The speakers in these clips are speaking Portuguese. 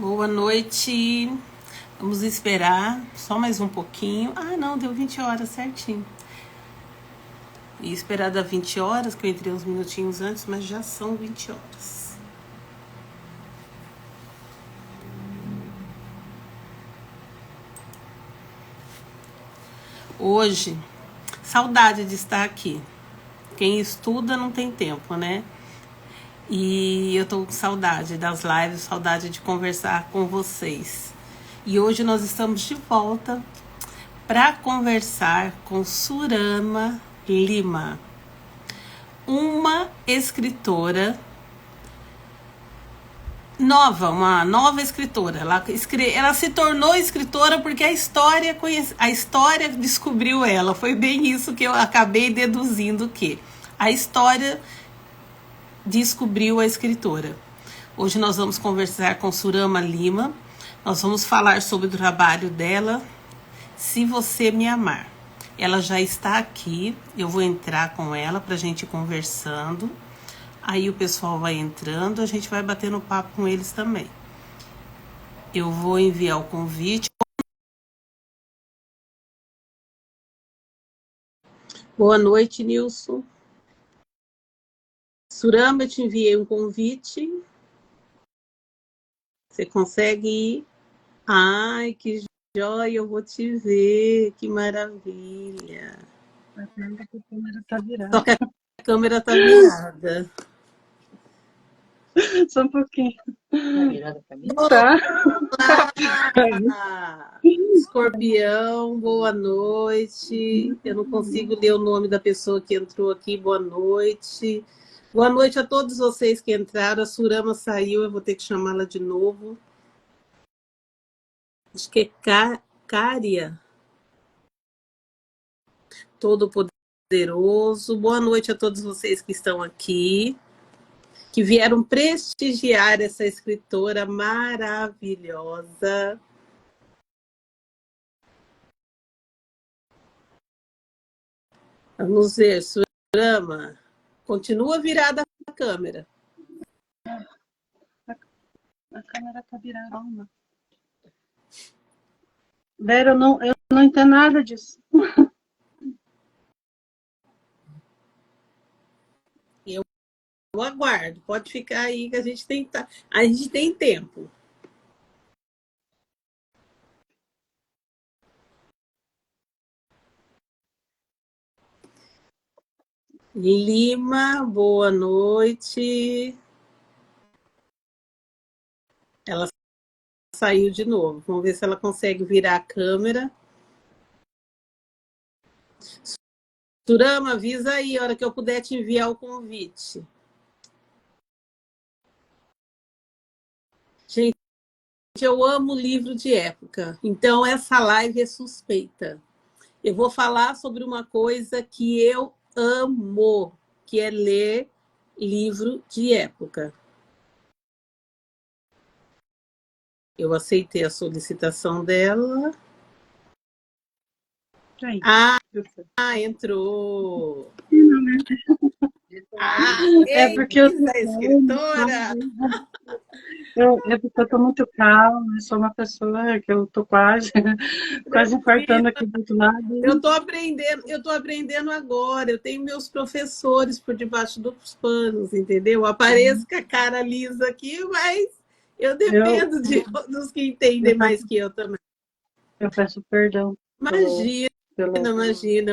Boa noite. Vamos esperar só mais um pouquinho. Ah, não, deu 20 horas certinho. Ia esperar dar 20 horas, que eu entrei uns minutinhos antes, mas já são 20 horas. Hoje, saudade de estar aqui. Quem estuda não tem tempo, né? E eu tô com saudade das lives, saudade de conversar com vocês. E hoje nós estamos de volta para conversar com Surama Lima, uma escritora nova, uma nova escritora. Ela se tornou escritora porque a história descobriu ela. Foi bem isso que eu acabei deduzindo, que a história descobriu a escritora. Hoje nós vamos conversar com Surama Lima. Nós vamos falar sobre o trabalho dela, Se Você Me Amar. Ela já está aqui, eu vou entrar com ela para a gente ir conversando. Aí o pessoal vai entrando, a gente vai batendo papo com eles também. Eu vou enviar o convite. Boa noite, Nilson. Surama, eu te enviei um convite. Você consegue ir? Ai, que joia, eu vou te ver, que maravilha. A câmera tá virada. Só que a câmera tá virada. Só um pouquinho. Tá virada pra mim? Olá! Escorpião, boa noite. Eu não consigo ler o nome da pessoa que entrou aqui. Boa noite. Boa noite a todos vocês que entraram. A Surama saiu, eu vou ter que chamá-la de novo. Acho que é Cária. Todo-Poderoso. Boa noite a todos vocês que estão aqui, que vieram prestigiar essa escritora maravilhosa. Vamos ver, Surama. Continua virada a câmera. A câmera tá virada. Calma. Vera, eu não entendo nada disso. Eu aguardo. Pode ficar aí que a gente tem tempo. Lima, boa noite. Ela saiu de novo. Vamos ver se ela consegue virar a câmera. Surama, avisa aí a hora que eu puder te enviar o convite. Gente, eu amo livro de época, então essa live é suspeita. Eu vou falar sobre uma coisa que eu amo, que é ler livro de época. Eu aceitei a solicitação dela. Aí. Entrou. É porque eu sou escritora. É porque eu tô muito calma, eu sou uma pessoa que eu tô quase infartando aqui do outro lado. Eu tô aprendendo agora. Eu tenho meus professores por debaixo dos panos, entendeu? Apareço com a cara lisa aqui, mas eu dependo dos que entendem mais que eu também. Eu peço perdão. Imagina.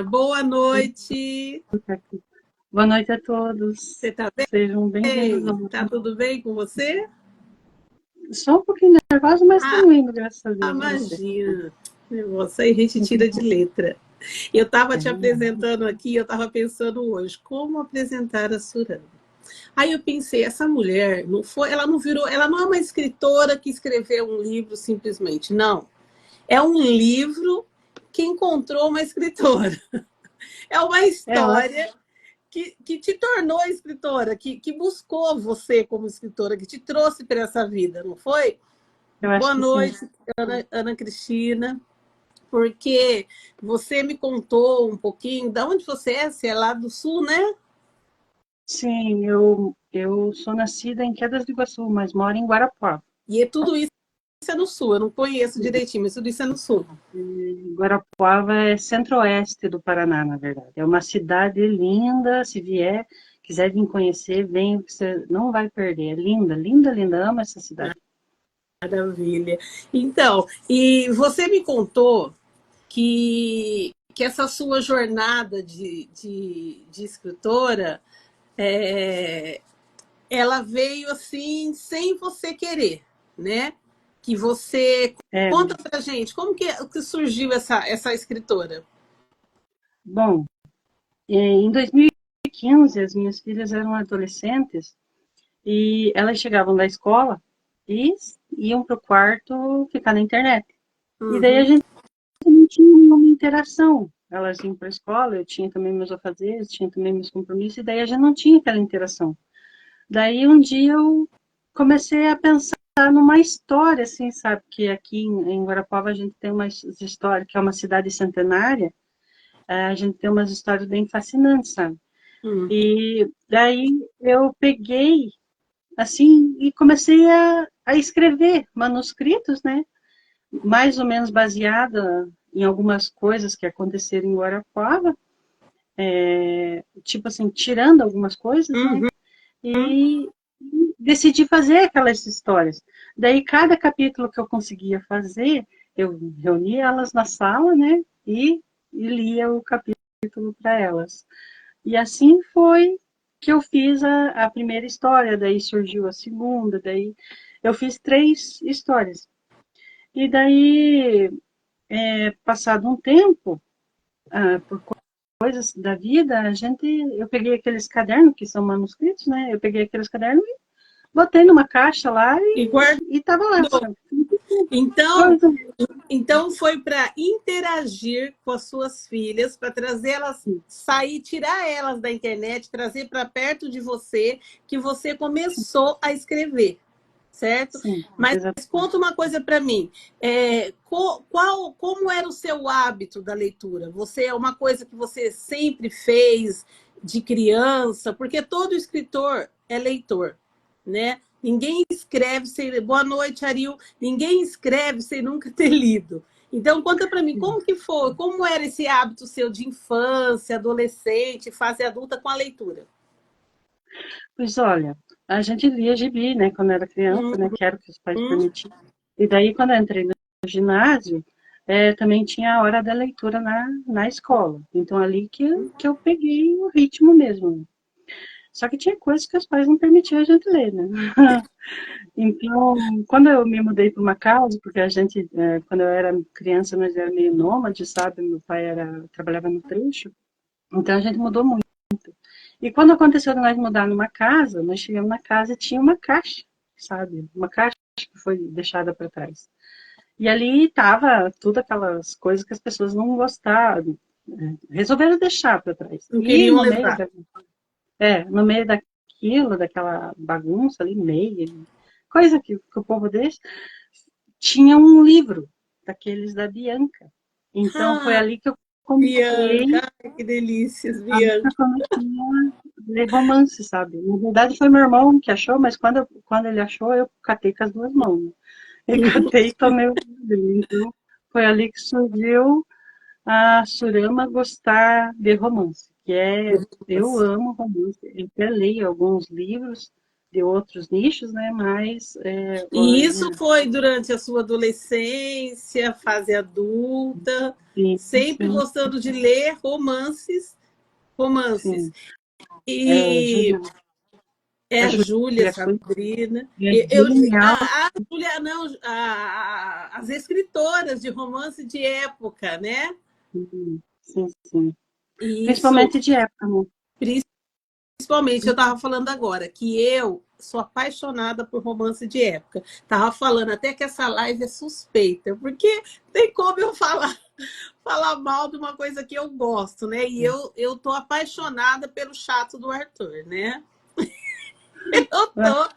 Boa noite. Boa noite a todos. Você tá bem? Sejam bem-vindos. Tá tudo bem com você? Só um pouquinho nervosa, mas estamos indo, graças a Deus. Imagina. Nossa, aí a gente tira de letra. Eu estava te apresentando aqui, eu estava pensando hoje, como apresentar a Surama. Aí eu pensei, essa mulher, ela não é uma escritora que escreveu um livro simplesmente, não. É um livro que encontrou uma escritora. É uma história que te tornou escritora, que buscou você como escritora, que te trouxe para essa vida, não foi? Boa noite, Ana Cristina, porque você me contou um pouquinho, de onde você é? Você é lá do Sul, né? Sim, eu sou nascida em Quedas do Iguaçu, mas moro em Guarapuava. E é tudo isso é no sul, eu não conheço direitinho, mas tudo isso é no sul. Guarapuava é centro-oeste do Paraná, na verdade. É uma cidade linda, se vier, quiser vir conhecer, vem, você não vai perder. É linda, linda, linda, amo essa cidade. Maravilha. Então, e você me contou que essa sua jornada de escritora, é, ela veio assim, sem você querer, né? Que você... É, Conta pra gente, como que surgiu essa escritora? bom, em 2015, as minhas filhas eram adolescentes e elas chegavam da escola e iam para o quarto ficar na internet. E daí a Uhum. gente não tinha nenhuma interação. Elas iam para a escola, eu tinha também meus afazeres, tinha também meus compromissos, e daí a gente não tinha aquela interação. Daí um dia eu comecei a pensar numa história, assim, sabe? Que aqui em Guarapuava a gente tem uma história, que é uma cidade centenária, a gente tem umas histórias bem fascinantes, sabe? Uhum. E daí eu peguei, assim, e comecei a escrever manuscritos, né? Mais ou menos baseada em algumas coisas que aconteceram em Guarapuava, tipo assim, tirando algumas coisas, né? Uhum. E decidi fazer aquelas histórias. Daí, cada capítulo que eu conseguia fazer, eu reunia elas na sala, né? E lia o capítulo para elas. E assim foi que eu fiz a primeira história, daí surgiu a segunda, daí eu fiz 3 histórias. E daí, passado um tempo, por coisas da vida, eu peguei aqueles cadernos, que são manuscritos, né? Eu peguei aqueles cadernos e botei numa caixa lá E e tava lá, guardou. sabe? Então, então foi para interagir com as suas filhas, para trazer elas, sair, tirar elas da internet, trazer para perto de você, que você começou a escrever, certo? Sim, Mas exatamente. conta uma coisa para mim, como era o seu hábito da leitura? Você é uma coisa que você sempre fez de criança, porque todo escritor é leitor, né? Ninguém escreve sem... Boa noite, Ariel. Ninguém escreve sem nunca ter lido. Então, conta para mim, como que foi? Como era esse hábito seu de infância, adolescente, fase adulta com a leitura? Pois olha, a gente lia gibi, né, quando era criança, né, Hum, que era o que os pais hum. permitiam. E daí, quando eu entrei no ginásio, também tinha a hora da leitura na escola. Então, ali que eu peguei o ritmo mesmo, né? Só que tinha coisas que os pais não permitiam a gente ler, né? Então, quando eu me mudei para uma casa, porque a gente, quando eu era criança, nós era meio nômade, sabe? Meu pai trabalhava no trecho, então a gente mudou muito. E quando aconteceu de nós mudar numa casa, nós chegamos na casa e tinha uma caixa, sabe? Uma caixa que foi deixada para trás. E ali tava tudo aquelas coisas que as pessoas não gostaram, resolveram deixar para trás. Não E queriam levar. no meio daquilo, daquela bagunça ali, meia, coisa que o povo deixa, tinha um livro daqueles da Bianca. Então foi Ah, ali que eu comecei, Bianca, ai, que delícias, ali que Bianca. eu comecei a ler romance, sabe? Na verdade foi meu irmão que achou, mas quando ele achou, eu catei com as 2 mãos. Né? Eu catei e tomei o livro dele. Então foi ali que surgiu a Surama gostar de romance, que eu amo romance. Eu até leio alguns livros de outros nichos, né? Mas E isso foi durante a sua adolescência, fase adulta, sim, sempre sim, gostando de ler romances, romances. sim. É, E Júlia, é a a Júlia, Júlia Cruz Sabrina. é genial. A Júlia, não, as escritoras de romance de época, né? Sim, sim. Isso, Principalmente de época, né? principalmente, eu estava falando agora, que eu sou apaixonada por romance de época. Estava falando até que essa live é suspeita, porque tem como eu falar mal de uma coisa que eu gosto, né? E eu tô apaixonada pelo chato do Arthur, né? Eu É, tô.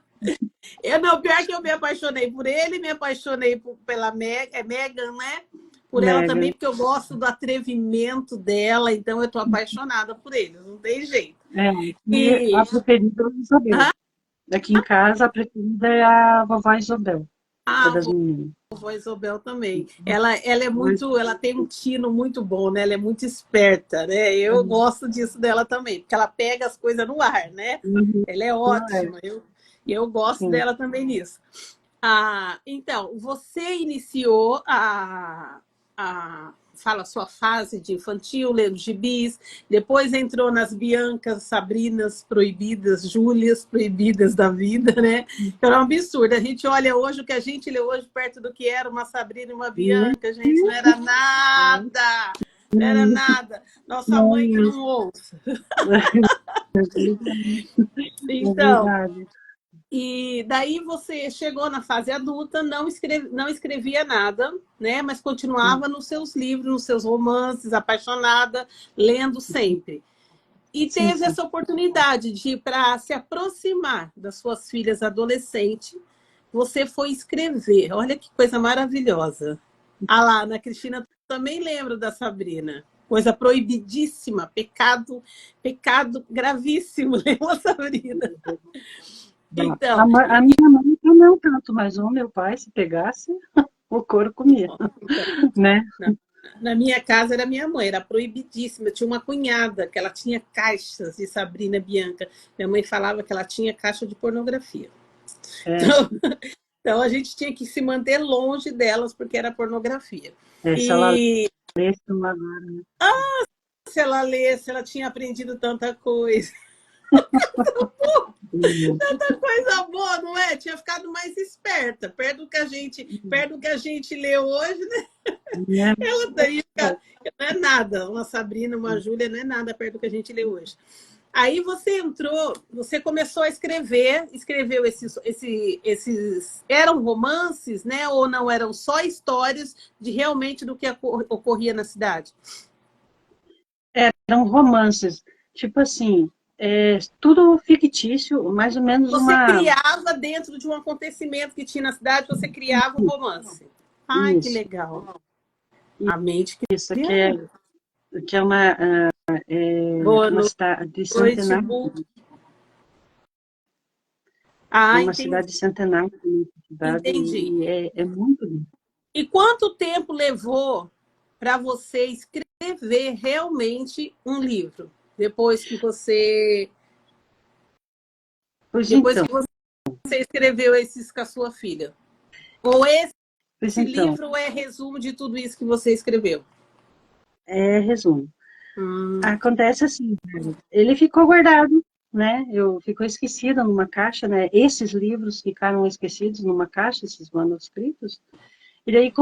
Eu não, pior que eu me apaixonei por ele, me apaixonei pela Megan, né? Por ela também, Megan. porque eu gosto do atrevimento dela, então eu tô apaixonada por ele, não tem jeito. E E a preferida é a Isabel. Aqui em casa, a preferida é a vovó Isabel. é Ah, das meninas. a vovó Isobel também. Ela é muito, ela tem um tino muito bom, né? Ela é muito esperta, né? Eu gosto disso dela também, porque ela pega as coisas no ar, né? Uhum. Ela é Não é, ótima. Eu gosto sim. dela também nisso. Ah, então, você iniciou fala, sua fase de infantil, lendo gibis, depois entrou nas Biancas, Sabrinas proibidas, Júlias proibidas da vida, né? Era um absurdo. A gente olha hoje, o que a gente lê hoje, perto do que era uma Sabrina e uma Bianca, gente, não era nada. Não era nada. Nossa Não, mãe que não ouça. é Então, verdade. e daí você chegou na fase adulta, não escrevia nada, né? Mas continuava nos seus livros, nos seus romances, apaixonada, lendo sempre. E Sim, teve sim. essa oportunidade de, para se aproximar das suas filhas adolescentes, você foi escrever. Olha que coisa maravilhosa. Ah lá, Ana Cristina também lembro da Sabrina. Coisa proibidíssima, pecado gravíssimo, lembra, Sabrina? Então, A minha mãe não tanto, mas o meu pai, se pegasse, o couro comia, então, né? na minha casa era minha mãe, era proibidíssima. Eu tinha uma cunhada que ela tinha caixas de Sabrina Bianca. Minha mãe falava que ela tinha caixa de pornografia. É, Então, então a gente tinha que se manter longe delas porque era pornografia. se ela E lesse uma agora, né? se ela lesse, ela tinha aprendido tanta coisa. Tanta coisa boa, não é? Tinha ficado mais esperta, perto do que a gente lê hoje, né? Né? Ela daí não é nada. Uma Sabrina, uma Júlia não é nada perto do que a gente lê hoje. Aí você entrou, você começou a escrever, escreveu esses eram romances, né? Ou não eram só histórias de realmente do que ocorria na cidade? Eram romances, tipo assim, tudo fictício, mais ou menos Você uma. criava dentro de um acontecimento que tinha na cidade, você criava um romance. Ai, que Isso, legal. A mente isso, criava. que é Boa uma cidade de noite, centenário, Bu. é Ah, uma entendi. cidade centenária, cidade, Entendi. e é muito lindo. E quanto tempo levou para você escrever realmente um livro? Depois que você, Pois depois então, que você escreveu esses com a sua filha? Ou esse pois então, livro é resumo de tudo isso que você escreveu? resumo. Hum, Acontece assim, ele ficou guardado, né? Ficou esquecido numa caixa, né? Esses livros ficaram esquecidos numa caixa, esses manuscritos. E daí,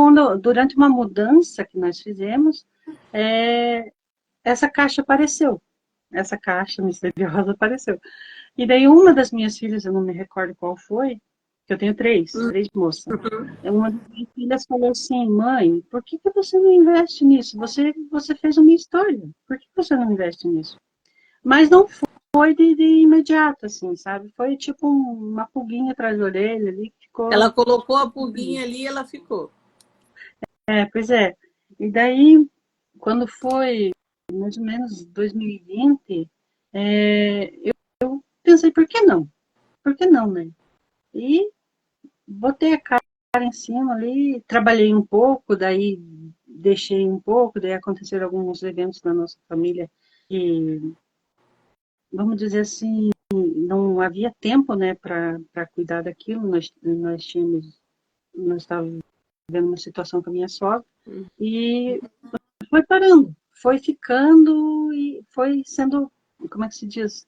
durante uma mudança que nós fizemos, é, essa caixa apareceu. Essa caixa misteriosa apareceu. E daí, uma das minhas filhas, eu não me recordo qual foi, que eu tenho três moças. Uma das minhas filhas falou assim: mãe, por que você não investe nisso? Você fez uma história, por que você não investe nisso? Mas não foi de imediato, assim, sabe? Foi tipo uma pulguinha atrás da orelha ali que ficou. ela colocou a pulguinha ali e ela ficou. Pois é. E daí, quando foi mais ou menos 2020, pensei, por que não? Por que não, né? E botei a cara em cima ali, trabalhei um pouco, daí deixei um pouco, daí aconteceram alguns eventos na nossa família e, vamos dizer assim, não havia tempo, né, para cuidar daquilo. Nós estávamos vivendo uma situação com a minha sogra e foi parando, foi ficando e foi sendo, como é que se diz,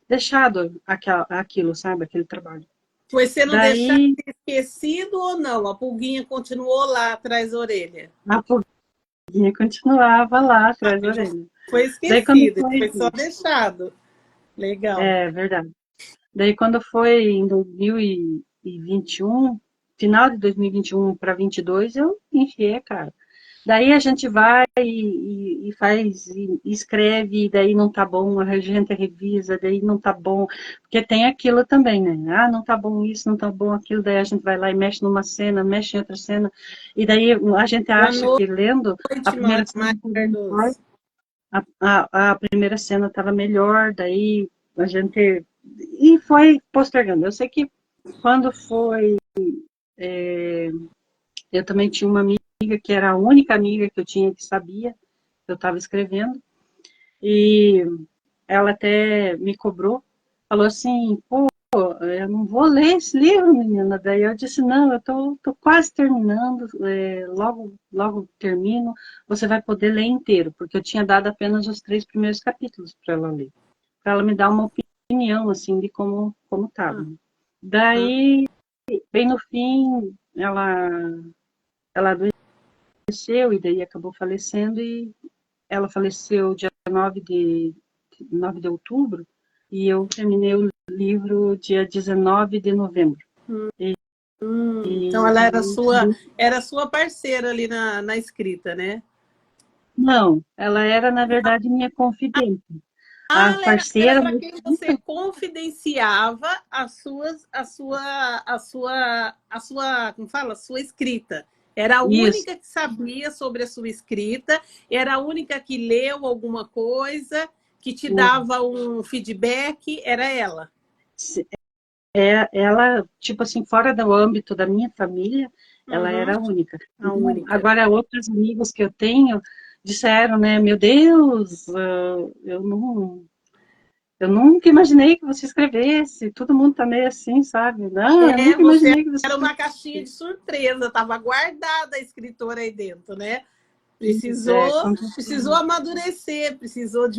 deixado aquilo, sabe, aquele trabalho. Foi você não deixar Daí de ter esquecido ou não? A pulguinha continuou lá atrás da orelha. a pulguinha continuava lá atrás da orelha. Foi Daí quando esquecido, foi, foi só deixado. Legal. verdade. Daí quando foi em 2021, final de 2021 para 22, eu enfiei a cara. Daí a gente vai e faz, e escreve, e daí não tá bom, a gente revisa, daí não tá bom, porque tem aquilo também, né? Ah, não tá bom isso, não tá bom aquilo, daí a gente vai lá e mexe numa cena, mexe em outra cena, e daí a gente Boa acha que lendo, a noite, primeira Mário cena estava melhor, Cardoso. a primeira cena estava melhor, daí a gente... E foi postergando. Eu sei que quando foi Eu também tinha uma amiga que era a única amiga que eu tinha que sabia que eu estava escrevendo, e ela até me cobrou, falou assim, pô, eu não vou ler esse livro, menina. Daí eu disse, não, eu tô quase terminando, logo termino, você vai poder ler inteiro, porque eu tinha dado apenas os 3 primeiros capítulos para ela ler, para ela me dar uma opinião, assim, de como estava. Ah, ah, Daí, bem no fim, ela adoeceu e daí acabou falecendo, e ela faleceu dia 9 de outubro, e eu terminei o livro dia 19 de novembro. E, então ela era sua parceira ali na escrita, né? não, ela era, na verdade, minha confidente. Ah, A era parceira, para mas quem você confidenciava como fala, a sua escrita. Era a isso, única que sabia sobre a sua escrita, era a única que leu alguma coisa, que te dava um feedback, era ela. ela, tipo assim, fora do âmbito da minha família, ela Uhum, era a única. a única. Agora, outros amigos que eu tenho disseram, né, meu Deus, eu nunca imaginei que você escrevesse, todo mundo tá meio assim, sabe? Não, eu É, nunca você imaginei que você era uma escrevesse. caixinha de surpresa, estava guardada a escritora aí dentro, né? É, Precisou amadurecer, precisou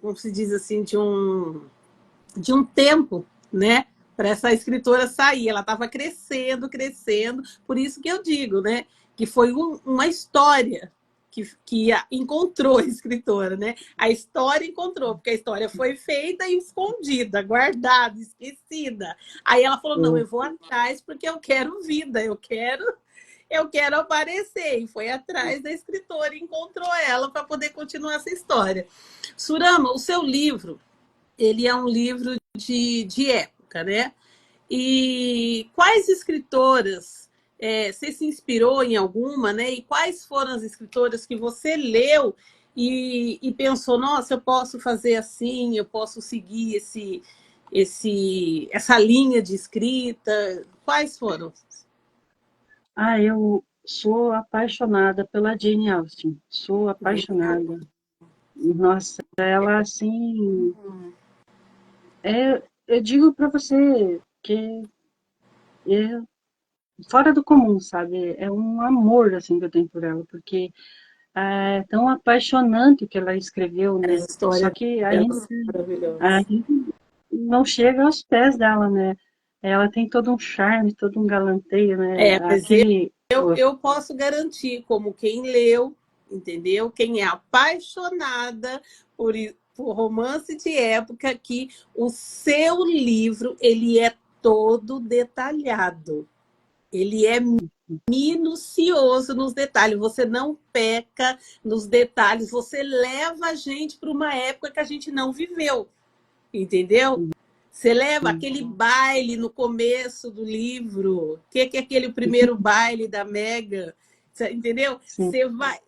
como se diz assim, de um tempo, né? Para essa escritora sair. Ela estava crescendo, crescendo. Por isso que eu digo, né? Que foi uma história que encontrou a escritora, né? A história encontrou, porque a história foi feita e escondida, guardada, esquecida. Aí ela falou: não, eu vou atrás porque eu quero vida, eu quero aparecer. E foi atrás da escritora e encontrou ela para poder continuar essa história. Surama, o seu livro, ele é um livro de época, né? E quais escritoras você se inspirou em alguma, né? E quais foram as escritoras que você leu e pensou, nossa, eu posso fazer assim, eu posso seguir essa linha de escrita? Quais foram? eu sou apaixonada pela Jane Austen, sou apaixonada. Nossa, ela assim, eu digo para você que é fora do comum, sabe? É um amor assim que eu tenho por ela, porque é tão apaixonante o que ela escreveu, A né? Só história que dela ainda é a maravilhosa. gente não chega aos pés dela, né? Ela tem todo um charme, todo um galanteio, né? Mas Aquele. eu posso garantir, como quem leu, entendeu? Quem é apaixonada por romance de época, que o seu livro ele é todo detalhado. Ele é minucioso nos detalhes. Você não peca nos detalhes. Você leva a gente para uma época que a gente não viveu, entendeu? Você leva aquele baile no começo do livro. O que é aquele primeiro baile da Mega? Entendeu? Sim.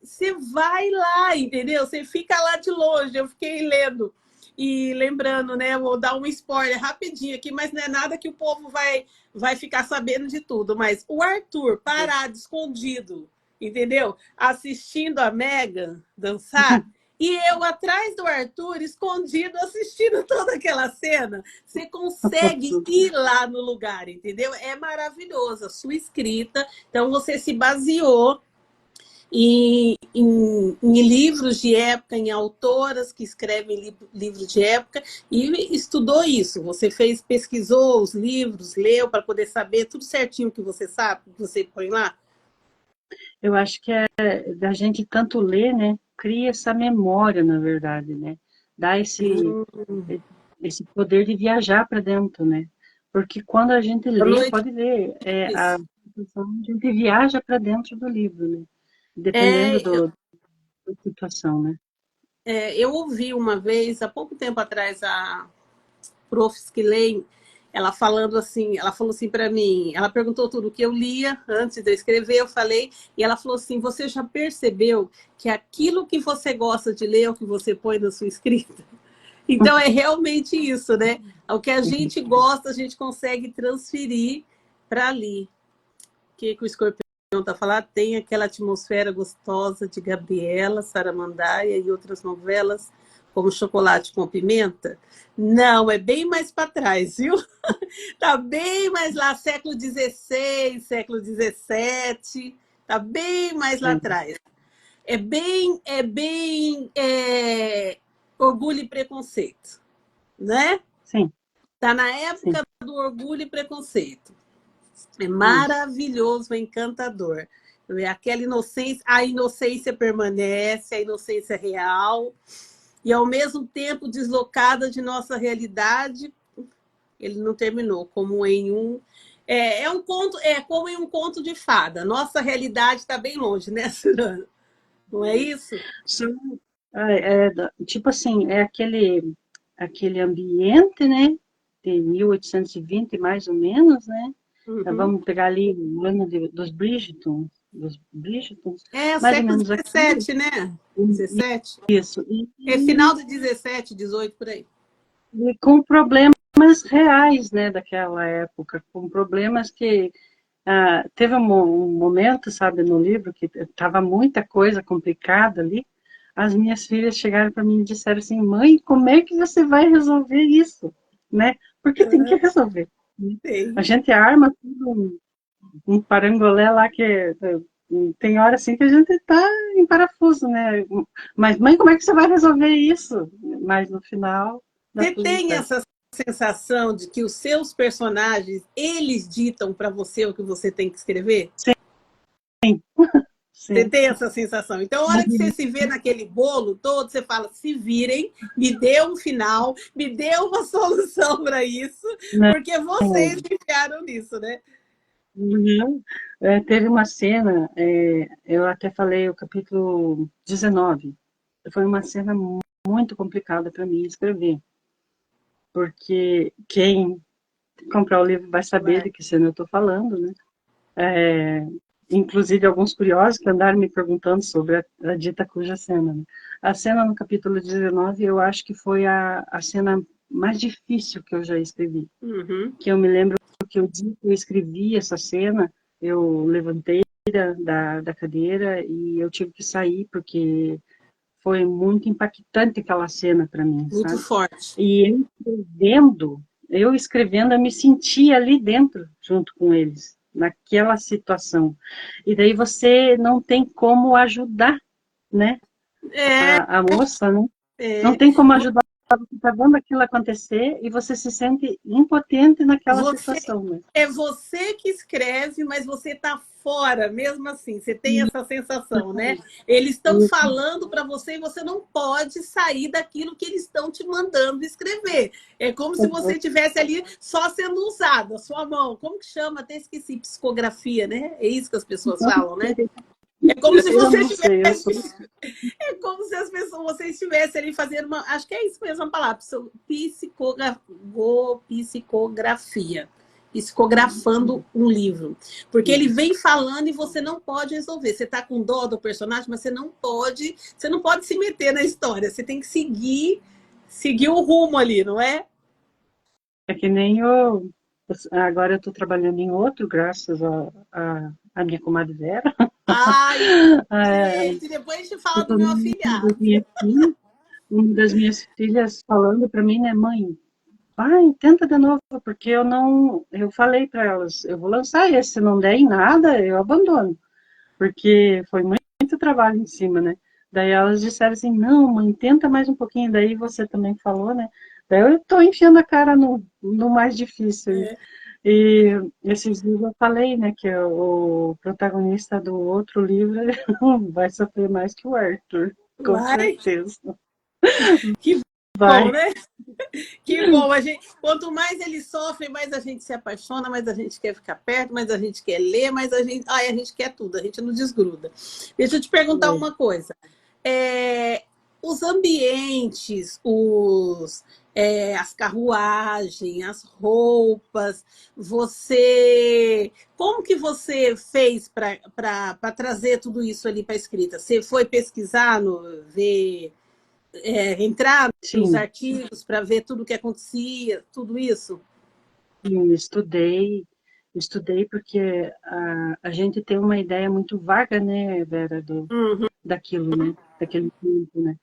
Você vai lá, entendeu? Você fica lá de longe. Eu fiquei lendo e lembrando, né? Vou dar um spoiler rapidinho aqui, mas não é nada que o povo vai ficar sabendo de tudo. Mas o Arthur parado, escondido, entendeu? Assistindo a Megan dançar. E eu atrás do Arthur, escondido, assistindo toda aquela cena. Você consegue ir lá no lugar, entendeu? É maravilhoso a sua escrita. Então, você se baseou em livros de época, em autoras que escrevem livros de época e estudou isso. Você pesquisou os livros, leu para poder saber tudo certinho que você sabe, que você põe lá? Eu acho que é da gente tanto ler, né? Cria essa memória, na verdade, né? Dá esse poder de viajar para dentro, né? Porque quando a gente À lê, noite, pode ver, a isso. gente viaja para dentro do livro, né? Dependendo É, da situação, né? eu ouvi uma vez, há pouco tempo atrás, a Prof. Skillane, ela falando assim, ela falou assim para mim, ela perguntou tudo o que eu lia antes de eu escrever, eu falei, e ela falou assim, você já percebeu que aquilo que você gosta de ler é o que você põe na sua escrita? Então é realmente isso, né? O que a gente gosta, a gente consegue transferir para ali. O que o Escorpião está falando? Tem aquela atmosfera gostosa de Gabriela, Saramandaia e outras novelas, como Chocolate com Pimenta? Não, é bem mais para trás, viu? Está bem mais lá, século XVI, século XVII, está bem mais lá atrás. Orgulho e Preconceito, né? Sim. Está na época Sim. do Orgulho e Preconceito. É maravilhoso, é encantador. Aquela inocência, a inocência permanece, a inocência real, e ao mesmo tempo deslocada de nossa realidade. Ele não terminou, como em um... É um conto, como em um conto de fada. Nossa realidade está bem longe, né, Cirano? Não é isso? Tipo assim, é aquele ambiente, né, de 1820 mais ou menos, né? Vamos pegar ali o ano dos Bridgerton, mais ou Século menos aqui. 17, né? 17? Isso. É final de 17, 18, por aí. E com problemas reais, né, daquela época, com problemas que teve um momento, sabe, no livro que estava muita coisa complicada ali. As minhas filhas chegaram para mim e disseram assim: mãe, como é que você vai resolver isso, né? Porque tem que resolver. A gente arma tudo um parangolé lá que tem hora assim que a gente está em parafuso, né? Mas mãe, como é que você vai resolver isso? Mas no final dá Você tudo tem certo. essa sensação de que os seus personagens, eles ditam para você o que você tem que escrever? Sim. Você Sim. tem essa sensação. Então, a hora que você se vê naquele bolo todo, você fala, se virem, me dê um final, me dê uma solução para isso, Não. porque vocês enfiaram nisso, né? Uhum. Teve uma cena, eu até falei o capítulo 19, foi uma cena muito complicada para mim escrever, porque quem comprar o livro vai saber de que cena eu estou falando, né? Inclusive alguns curiosos que andaram me perguntando sobre a dita cuja cena. Né? A cena no capítulo 19, eu acho que foi a cena mais difícil que eu já escrevi. Que eu me lembro que o dia que eu escrevi essa cena, eu levantei da cadeira e eu tive que sair, porque foi muito impactante aquela cena para mim, Muito sabe? forte. E eu escrevendo, eu me sentia ali dentro, junto com eles, naquela situação. E daí você não tem como ajudar, né? A moça, né? Não tem como ajudar, você está vendo aquilo acontecer e você se sente impotente naquela situação, né? É você que escreve, mas você está fora, mesmo assim. Você tem essa sensação, né? Eles estão falando para você e você não pode sair daquilo que eles estão te mandando escrever. É como se você estivesse ali só sendo usado, a sua mão. Como que chama? Até esqueci, psicografia, né? É isso que as pessoas falam, né? É como se você tivesse... É como se as pessoas, você estivesse ali fazendo uma... Acho que é isso mesmo a palavra. Psicografia. Psicografando um livro. Porque ele vem falando e você não pode resolver. Você está com dó do personagem, mas você não pode se meter na história. Você tem que seguir o rumo ali, não é? É que nem agora eu estou trabalhando em outro, graças a minha comadre Vera. Ai, gente, depois a gente fala do meu afilhado. Uma das minhas filhas falando para mim, né, mãe, vai, tenta de novo, porque eu falei para elas, eu vou lançar esse, se não der em nada, eu abandono, porque foi muito trabalho em cima, né? Daí elas disseram assim, não, mãe, tenta mais um pouquinho, daí você também falou, né? Daí eu tô enfiando a cara no mais difícil. E esses dias eu falei, né, que o protagonista do outro livro vai sofrer mais que o Arthur, com certeza. Que Vai. bom, né? Que bom. Quanto mais ele sofre, mais a gente se apaixona, mais a gente quer ficar perto, mais a gente quer ler, mais a gente quer tudo, a gente não desgruda. Deixa eu te perguntar uma coisa. Os ambientes, as carruagens, as roupas, como que você fez para trazer tudo isso ali para a escrita? Você foi pesquisar, ver, entrar nos Sim, artigos para ver tudo o que acontecia, tudo isso? sim, estudei. estudei porque a gente tem uma ideia muito vaga, né, Vera, Uhum. daquilo, né, daquele tempo, né.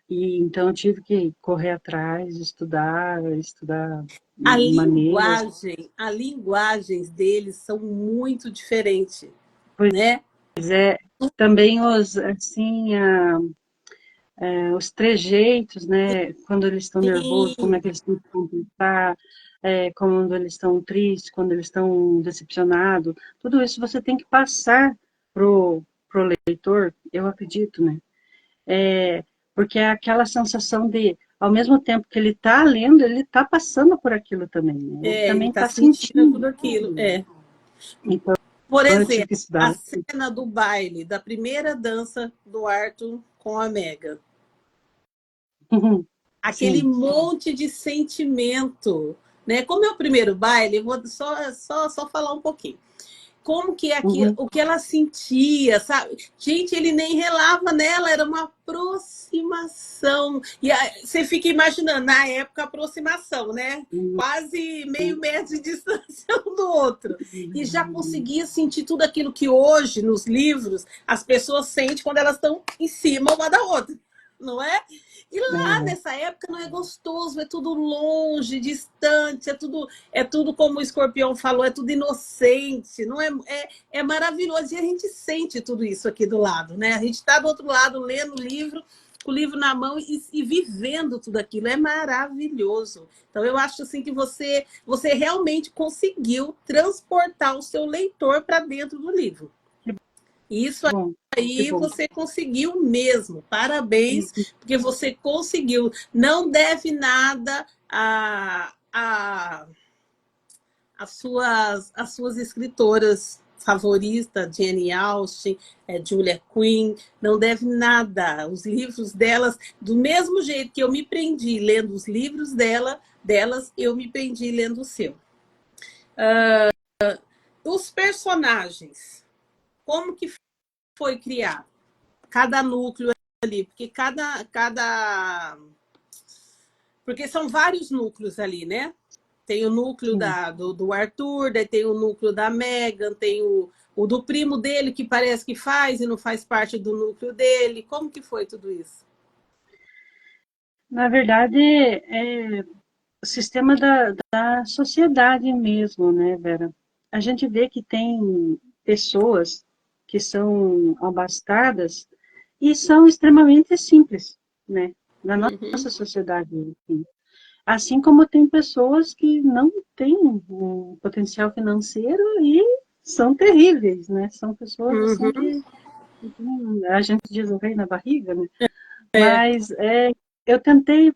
E então eu tive que correr atrás, estudar maneiras. A linguagens deles são muito diferentes, Pois né? é, também os, assim, os trejeitos, né? Quando eles estão nervosos, como é Sim, que eles têm que comportar, quando eles estão tristes, quando eles estão decepcionados. Tudo isso você tem que passar pro leitor, eu acredito, né? Porque é aquela sensação de, ao mesmo tempo que ele está lendo, ele está passando por aquilo também, né? Ele ele também está está sentindo tudo sentindo. aquilo. É. Então, Por eu tive exemplo, que estudar. a cena do baile, da primeira dança do Arthur com a Megan. Aquele Sim. monte de sentimento, né? Como é o primeiro baile, eu vou só falar um pouquinho. Como que é aquilo, Uhum. o que ela sentia, sabe? Gente, ele nem relava nela, era uma aproximação. E aí, você fica imaginando, na época, aproximação, né? Uhum. Quase meio metro de distância um do outro. E já conseguia sentir tudo aquilo que hoje, nos livros, as pessoas sentem quando elas estão em cima uma da outra, não é? E lá É. nessa época não é gostoso, é tudo longe, distante, é tudo como o Escorpião falou, é tudo inocente, não é maravilhoso. E a gente sente tudo isso aqui do lado, né? A gente está do outro lado lendo o livro, com o livro na mão e vivendo tudo aquilo. É maravilhoso. Então, eu acho assim que você realmente conseguiu transportar o seu leitor para dentro do livro. Que E isso bom, que aí bom. você conseguiu mesmo. Parabéns, porque você conseguiu. Não deve nada às suas escritoras favoritas, Jane Austen, Julia Quinn, não deve nada. Os livros delas, do mesmo jeito que eu me prendi lendo os livros delas, eu me prendi lendo o seu. Os personagens, como que foi criado? Cada núcleo ali, porque porque são vários núcleos ali, né? Tem o núcleo Sim. do Arthur, daí tem o núcleo da Megan, tem o do primo dele, que parece que faz e não faz parte do núcleo dele. Como que foi tudo isso? Na verdade, é o sistema da sociedade mesmo, né, Vera? A gente vê que tem pessoas que são abastadas e são extremamente simples, né? Na nossa Uhum, sociedade, enfim. Assim como tem pessoas que não têm um potencial financeiro e são terríveis, né? São pessoas assim uhum, que a gente diz o rei na barriga, né? é. Mas eu tentei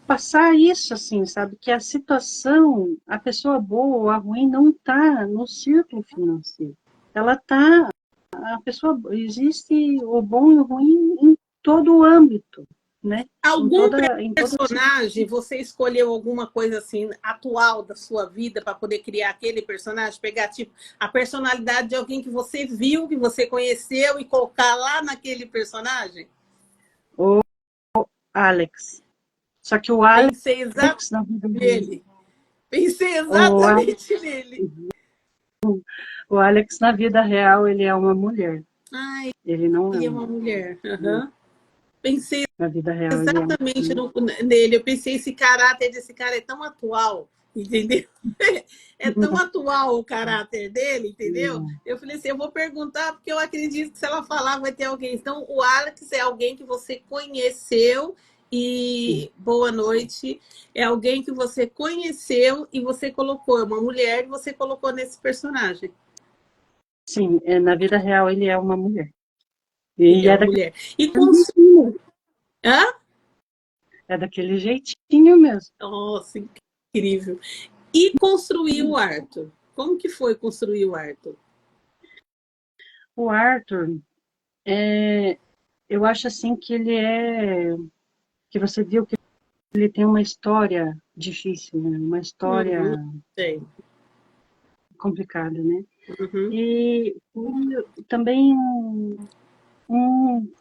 passar isso, assim, sabe? Que a situação, a pessoa boa ou a ruim não está no círculo financeiro. Ela está, a pessoa, existe o bom e o ruim em todo o âmbito, né? Algum Em toda personagem, você escolheu alguma coisa assim atual da sua vida para poder criar aquele personagem, pegar tipo a personalidade de alguém que você viu, que você conheceu e colocar lá naquele personagem? o Alex. Só que o Pensei exatamente Alex na vida real, nele. Pensei o Alex, exatamente nele. o Alex na vida real, ele é uma mulher. Ai, Ele não é ele é um uma mulher. homem. Uhum. Pensei Na vida real, ele é uma exatamente mulher. nele. Eu pensei, esse caráter desse cara é tão atual, entendeu? É tão atual o caráter dele, entendeu? Eu falei assim, eu vou perguntar, porque eu acredito que se ela falar, vai ter alguém. Então, o Alex é alguém que você conheceu e boa noite. É alguém que você conheceu e você colocou, é uma mulher e você colocou nesse personagem. Sim, na vida real, ele é uma mulher. Ele E é é uma daquele mulher. E jeitinho. Hã? É daquele jeitinho mesmo. Nossa, incrível. E construir o Arthur. Como que foi construir o Arthur? O Arthur, eu acho assim que ele que você viu que ele tem uma história difícil, né? Uma história Uhum, sei. complicada, né? Uhum, E também um,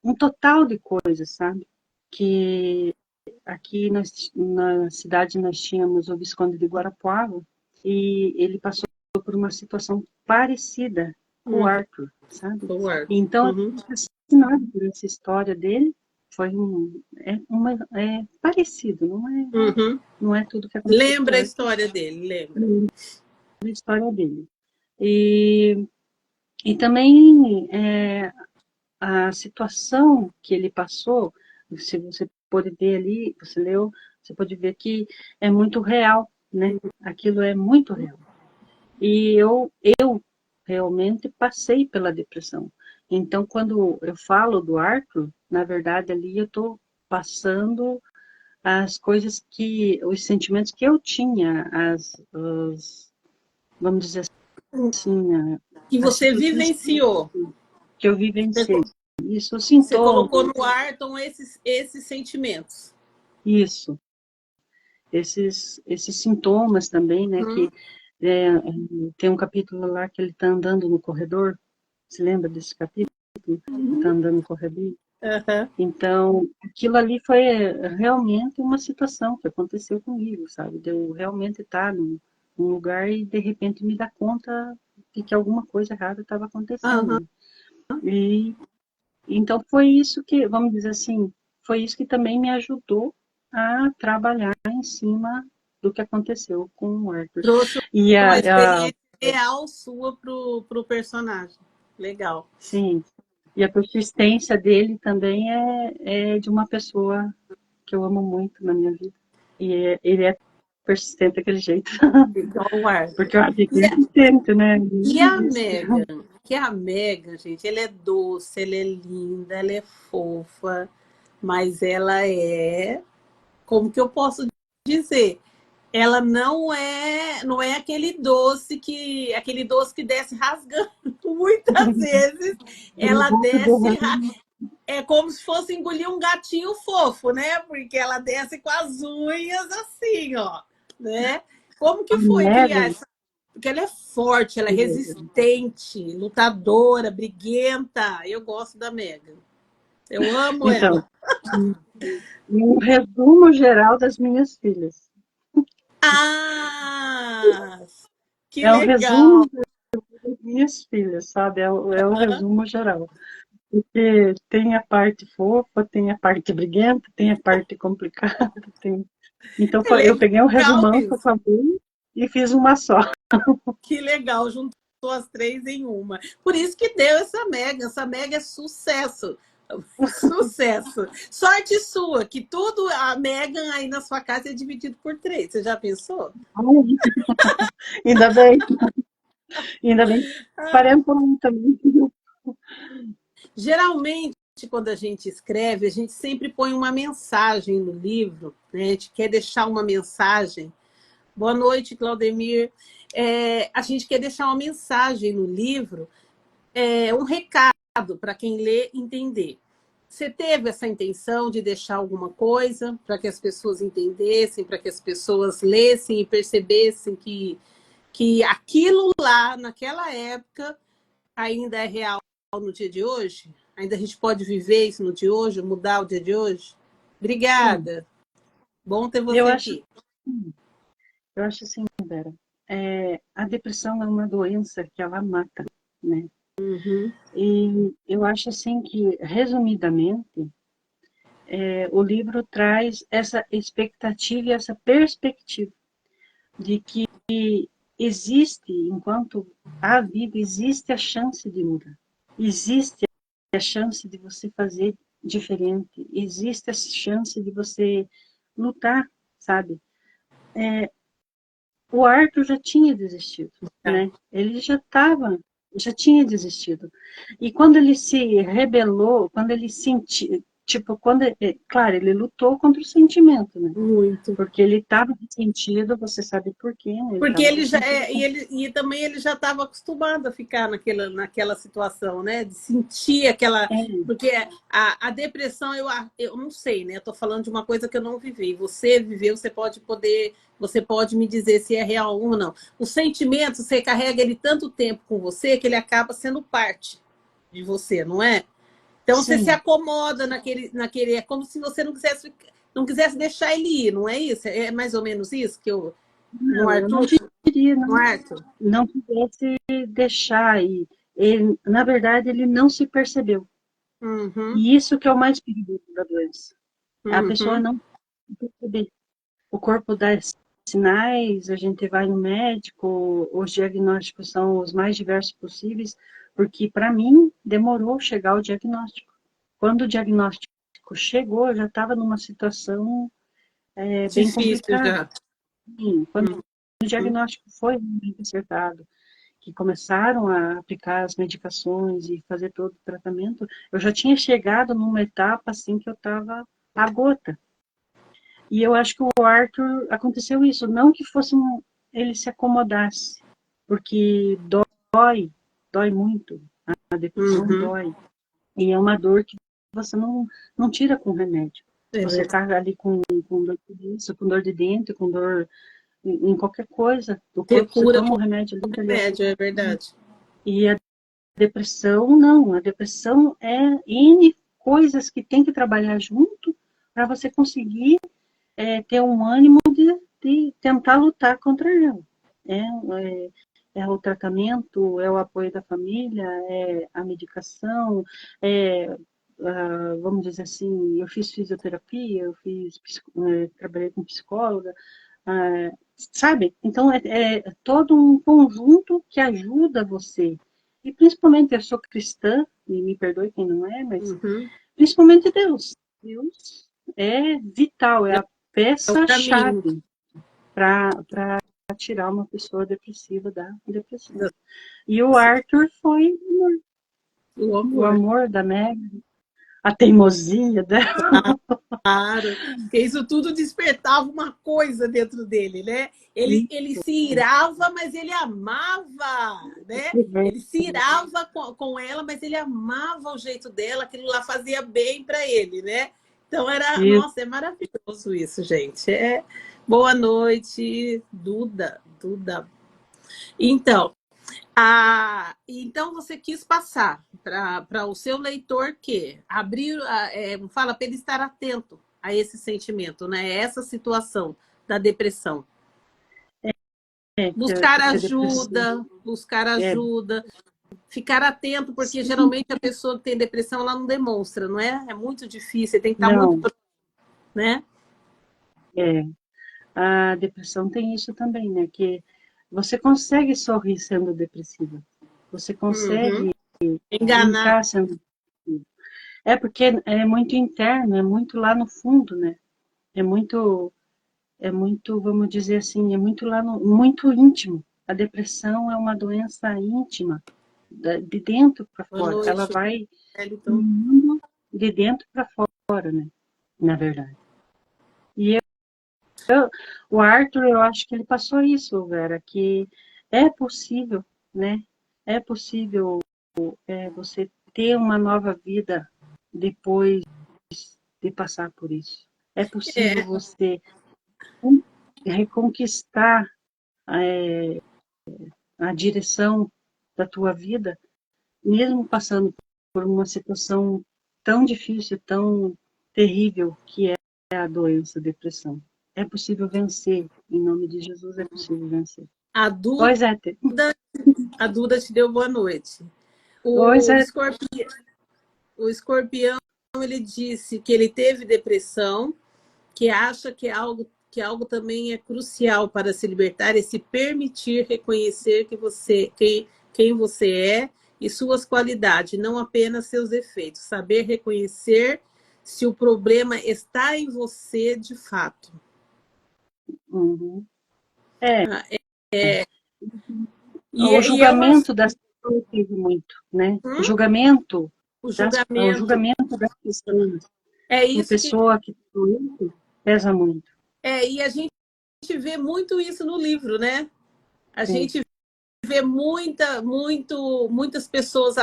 um total de coisas, sabe? Que aqui na cidade nós tínhamos o Visconde de Guarapuava e ele passou por uma situação parecida com o Arthur, sabe? O Arthur. Então, eu fiquei fascinada por essa história dele. Foi parecido, não é tudo que aconteceu. Lembra a história dele, lembra. A história dele. E também a situação que ele passou, se você pode ver ali, você leu, você pode ver que é muito real, né? Aquilo é muito real. E eu realmente passei pela depressão. Então, quando eu falo do Arthur, na verdade, ali eu estou passando as coisas os sentimentos que eu tinha, vamos dizer assim, que você vivenciou. Que eu vivenciei. Isso, Você colocou no Arthur esses sentimentos. Isso. Esses sintomas também, né? Que tem um capítulo lá que ele está andando no corredor. Você lembra desse capítulo? Ele está andando no corredor. Então, aquilo ali foi realmente uma situação que aconteceu comigo, sabe? De eu realmente estar num lugar e, de repente, me dar conta de que alguma coisa errada estava acontecendo. E então foi isso que, vamos dizer assim, foi isso que também me ajudou a trabalhar em cima do que aconteceu com o Arthur. Trouxe uma experiência real sua pro personagem. Legal. Sim. E a persistência dele também é de uma pessoa que eu amo muito na minha vida. E ele é persistente daquele jeito. Igual o Arthur. Porque eu acho que é persistente, né? E a Megan? Que a Megan, gente, ela é doce, ela é linda, ela é fofa, mas ela é, como que eu posso dizer? Ela não é aquele doce que desce rasgando. Muitas vezes ela desce, é como se fosse engolir um gatinho fofo, né? Porque ela desce com as unhas assim, ó, né? Como que foi criar essa? Porque ela é forte, ela é resistente, lutadora, briguenta. Eu gosto da Megan. Eu amo ela. Um resumo geral das minhas filhas. Ah! Que um legal! Resumo das minhas filhas, sabe? É o resumo geral. Porque tem a parte fofa, tem a parte briguenta, tem a parte complicada. Então, eu peguei um resumão que eu falei e fiz uma só. Que legal, juntou as três em uma. Por isso que deu essa Mega. Essa Mega é sucesso. Sucesso. Sorte sua, que tudo, a Megan aí na sua casa é dividido por 3. Você já pensou? Ainda bem. Ainda bem. Parei por um também. Geralmente, quando a gente escreve, a gente sempre põe uma mensagem no livro, né? A gente quer deixar uma mensagem. Boa noite, Claudemir. A gente quer deixar uma mensagem no livro, um recado para quem lê entender. Você teve essa intenção de deixar alguma coisa para que as pessoas entendessem, para que as pessoas lessem e percebessem que aquilo lá, naquela época, ainda é real no dia de hoje? Ainda a gente pode viver isso no dia de hoje, mudar o dia de hoje? Obrigada. Bom ter você aqui. Eu acho assim, Vera, a depressão é uma doença que ela mata, né? E eu acho assim que, resumidamente, o livro traz essa expectativa e essa perspectiva de que existe, enquanto há vida, existe a chance de mudar. Existe a chance de você fazer diferente. Existe a chance de você lutar, sabe? O Arthur já tinha desistido, né? Ele já tinha desistido. E quando ele se rebelou, quando ele sentiu, claro, ele lutou contra o sentimento, né? Muito. Porque ele estava ressentido, você sabe por quê, né? Porque ele já e também ele já estava acostumado a ficar naquela situação, né? De sentir aquela. Porque a depressão, eu não sei, né? Eu estou falando de uma coisa que eu não vivi. Você viveu, você pode me dizer se é real ou não. O sentimento, você carrega ele tanto tempo com você que ele acaba sendo parte de você, não é? Então você se acomoda naquele. É como se você não quisesse deixar ele ir, não é isso? É mais ou menos isso que eu No Eu não Arthur? diria, No Arthur? não pudesse deixar. E ele, na verdade, ele não se percebeu. Uhum, E isso que é o mais perigoso da doença. A pessoa uhum. não perceber. O corpo dá sinais, a gente vai no médico, os diagnósticos são os mais diversos possíveis, porque para mim demorou chegar o diagnóstico. Quando o diagnóstico chegou, eu já estava numa situação bem Difícil complicada. já. Sim, quando o Uhum. diagnóstico foi realmente acertado, que começaram a aplicar as medicações e fazer todo o tratamento, eu já tinha chegado numa etapa assim que eu estava à gota. E eu acho que o Arthur aconteceu isso, não que fosse ele se acomodasse, porque dói muito, a depressão Uhum. dói. E é uma dor que você não tira com remédio. É Você verdade. está ali com dor de cabeça, com dor de dentro, com dor em qualquer coisa do Você corpo, você cura toma um com remédio ali, dali a pouco. remédio, é verdade. E a depressão, não. A depressão é N coisas que tem que trabalhar junto para você conseguir ter um ânimo de tentar lutar contra ela. É o tratamento, é o apoio da família, é a medicação, vamos dizer assim, eu fiz fisioterapia, trabalhei com psicóloga, sabe? Então, é todo um conjunto que ajuda você. E principalmente, eu sou cristã, e me perdoe quem não é, mas Uhum. principalmente Deus. Deus é vital, é a É o caminho. peça-chave para tirar uma pessoa depressiva da depressão. E o Arthur foi O o amor. amor da Meg, a teimosia dela. Claro, porque isso tudo despertava uma coisa dentro dele, né? Ele se irava, mas ele amava, né? Ele se irava com ela, mas ele amava o jeito dela, aquilo lá fazia bem para ele, né? Então era, Isso. nossa, é maravilhoso isso, gente. Boa noite, Duda, Duda. Então, então você quis passar para o seu leitor que abrir, fala para ele estar atento a esse sentimento, né? Essa situação da depressão. Buscar Que a depressão buscar é, ajuda, ficar atento, porque sim, geralmente a pessoa que tem depressão ela não demonstra, não é? É muito difícil, tem que estar muito, não, né? é, a depressão tem isso também, né? Que você consegue sorrir sendo depressiva. Você Uhum. consegue Enganar. brincar sendo depressiva. É porque é muito interno, é muito lá no fundo, né? É muito, vamos dizer assim, é muito lá no, muito íntimo. A depressão é uma doença íntima, de dentro para Boa fora. Ela noite, vai Wellington. de dentro para fora, né? Na verdade. E o Arthur, eu acho que ele passou isso, Vera, que é possível, né? É possível você ter uma nova vida depois de passar por isso. É possível É, você reconquistar a direção da tua vida, mesmo passando por uma situação tão difícil, tão terrível que é a doença, a depressão. É possível vencer, em nome de Jesus é possível vencer. a Oi, Duda, Zé. a Duda te deu boa noite. Oi, O Zé. escorpião, o escorpião, ele disse que ele teve depressão, que acha que algo também é crucial para se libertar é se permitir reconhecer quem você é e suas qualidades, não apenas seus defeitos. Saber reconhecer se o problema está em você de fato. Uhum. É, o E é uma, julgamento das pessoas teve muito, né? O hum? julgamento O o julgamento. julgamento das pessoas, É a isso que pessoa que tudo isso pesa muito. e a gente vê muito isso no livro, né? A Sim, gente vê muitas pessoas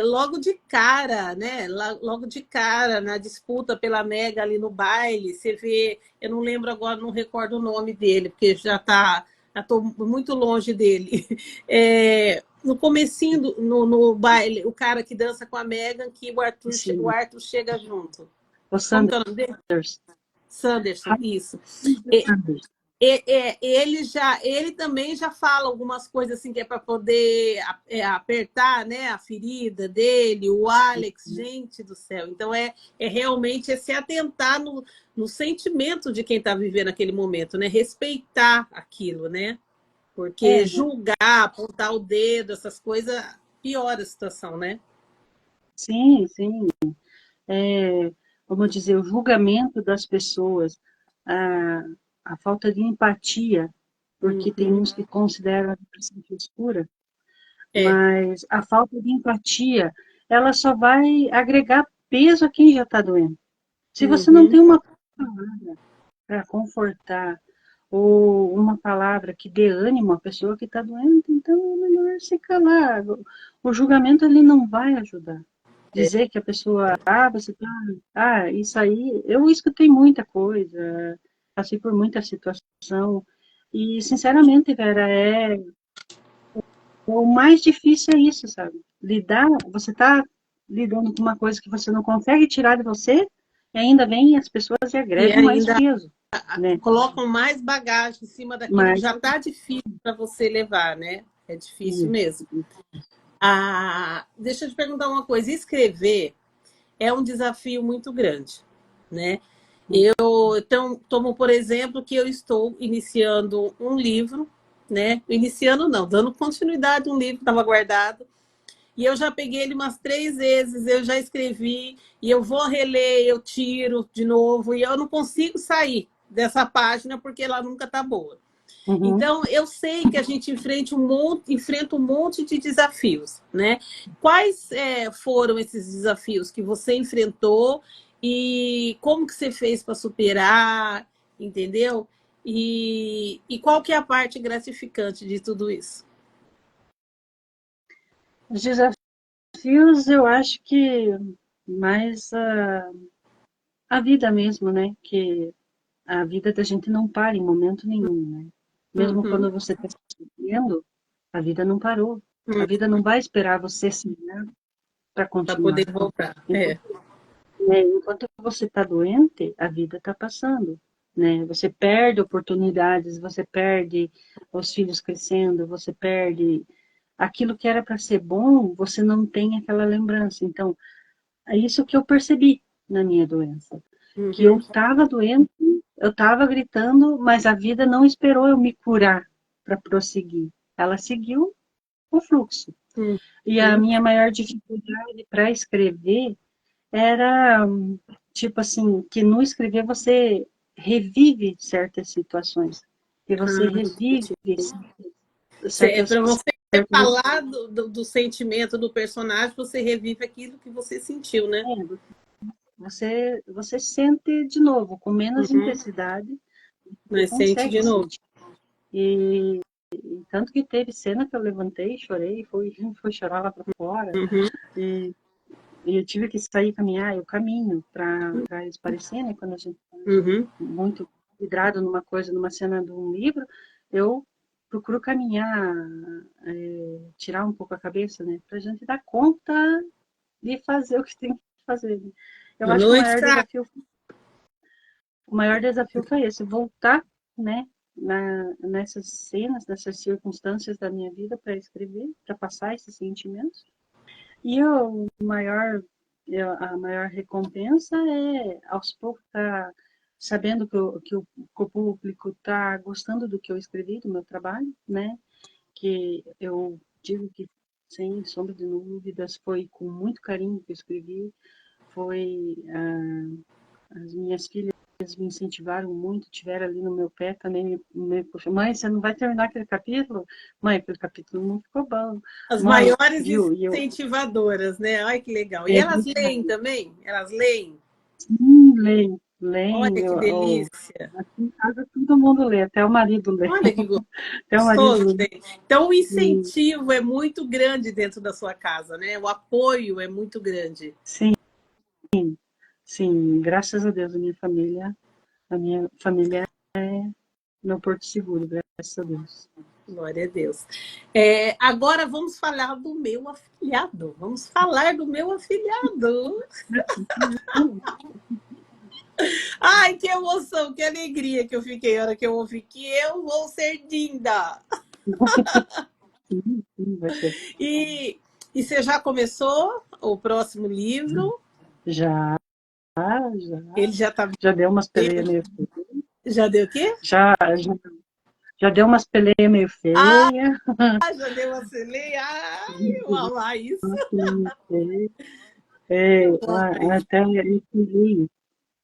logo de cara, né? Logo de cara, na disputa pela Mega ali no baile, você vê, eu não lembro agora, não recordo o nome dele, porque já estou muito longe dele. No comecinho, no baile, o cara que dança com a Megan, que o sim. Arthur chega junto. O Como que é o nome dele? Sanders. Sanderson, isso. Sanders. Ele também já fala algumas coisas assim que é para poder apertar, né, a ferida dele, o Alex, gente do céu. Então é realmente se atentar no sentimento de quem está vivendo aquele momento, né? Respeitar aquilo, né? Porque É, julgar, apontar o dedo, essas coisas, piora a situação, né? sim, sim. É, vamos dizer, o julgamento das pessoas, a, a falta de empatia, porque tem Uhum. uns que consideram a depressão frescura, É. mas a falta de empatia, ela só vai agregar peso a quem já está doente. Se você não Uhum. tem uma palavra para confortar, ou uma palavra que dê ânimo à pessoa que está doente, então é melhor se calar. O julgamento ele não vai ajudar. Dizer que a pessoa, você tá, isso aí, eu escutei muita coisa, passei por muita situação, e sinceramente, Vera, o mais difícil é isso, sabe? Lidar, você está lidando com uma coisa que você não consegue tirar de você, e ainda vem as pessoas e E agregam mais ainda peso, né? colocam mais bagagem em cima daquilo que Mas, já está difícil para você levar, né? É difícil isso. mesmo. Deixa eu te perguntar uma coisa. Escrever é um desafio muito grande, né? Então, tomo por exemplo que eu estou iniciando um livro, né? Iniciando não, dando continuidade a um livro que estava guardado. E eu já peguei ele umas 3 vezes, eu já escrevi, e eu vou reler, eu tiro de novo, e eu não consigo sair dessa página porque ela nunca está boa. Uhum. Então, eu sei que a gente enfrenta um monte de desafios, né? Quais foram esses desafios que você enfrentou e como que você fez para superar, entendeu? E qual que é a parte gratificante de tudo isso? Os desafios, eu acho que mais a vida mesmo, né? Que a vida da gente não para em momento nenhum, né? Mesmo Uhum. quando você está sofrendo, a vida não parou. A vida não vai esperar você sanar para Para continuar. poder voltar. Enquanto, enquanto você está doente, a vida está passando, né? Você perde oportunidades, você perde os filhos crescendo, você perde aquilo que era para ser bom, você não tem aquela lembrança. Então, é isso que eu percebi na minha doença, que eu Uhum. estava doente, eu estava gritando, mas a vida não esperou eu me curar para prosseguir. Ela seguiu o fluxo. E a Uhum. minha maior dificuldade para escrever era, tipo assim, que no escrever você revive certas situações, que você revive Para certas, você certas falar do sentimento do personagem, você revive aquilo que você sentiu, né? você sente de novo, com menos Uhum. intensidade, você Mas sente consegue de novo. sentir. E tanto que teve cena que eu levantei, chorei, fui chorar lá para fora, Uhum. e, e eu tive que sair caminhar, eu caminho para eles parecerem, né, quando a gente está Uhum. muito vidrado numa coisa, numa cena de um livro, eu procuro caminhar, tirar um pouco a cabeça, né, para a gente dar conta de fazer o que tem que fazer. Né? Eu Boa acho que noite, Sara. o maior desafio foi esse, voltar, né, nessas cenas, nessas circunstâncias da minha vida para escrever, para passar esses sentimentos. E a maior recompensa é, aos poucos, tá sabendo que o público está gostando do que eu escrevi, do meu trabalho, né? Que eu digo que, sem sombra de dúvidas, foi com muito carinho que eu escrevi, foi as minhas filhas me incentivaram muito, tiveram ali no meu pé também, me puxou, mãe, você não vai terminar aquele capítulo? Mãe, aquele capítulo não ficou bom. As Mãe, maiores viu? E eu, incentivadoras, né? Olha que legal. E é, elas leem também? Elas leem? leem, leem, Olha que delícia. aqui em casa todo mundo lê, até o marido lê, Olha que até o marido gostoso, lê. gente. Então, o E, incentivo é muito grande dentro da sua casa, né? O apoio é muito grande. sim, sim, graças a Deus, a minha família é meu porto seguro, graças a Deus. Glória a Deus. Agora vamos falar do meu afilhado. Vamos falar do meu afilhado. Ai, que emoção, que alegria que eu fiquei a hora que eu ouvi que eu vou ser Dinda. Sim, vai ser. E, e você já começou o próximo livro? Já, já, Ele já tá. já deu umas peleias meio feias. Já deu o quê? Já deu umas peleias meio Ah, feias. já deu uma celeia. Ai, uau, lá, isso. Umas peleias meio feias. É, Uai. até eu escrevi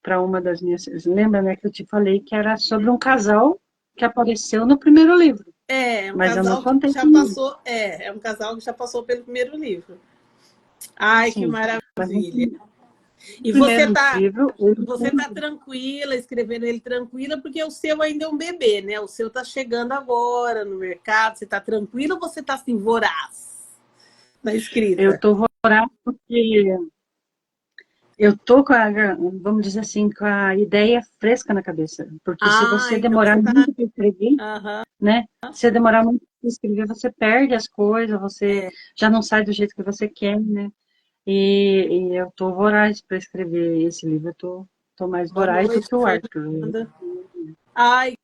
para uma das minhas. Lembra, né, que eu te falei que era sobre um casal que apareceu no primeiro livro, É um mas eu não casal que contei já comigo. passou. É um casal que já passou pelo primeiro livro. Ai, que Sim, mas no maravilha. E primeiro livro, ele você tá tranquila, escrevendo ele tranquila, porque o seu ainda é um bebê, né? O seu tá chegando agora no mercado. Você tá tranquila ou você tá assim, voraz na eu escrita? tô voraz porque eu tô com a, vamos dizer assim, com a ideia fresca na cabeça. Porque se Ah, você então demorar você tá. muito para escrever, Aham. né? Se você demorar muito para escrever, você perde as coisas, você já não sai do jeito que você quer, né? E eu tô voraz para escrever esse livro. Tô mais Boa voraz do noite, que o Arthur. Fernanda. Ai,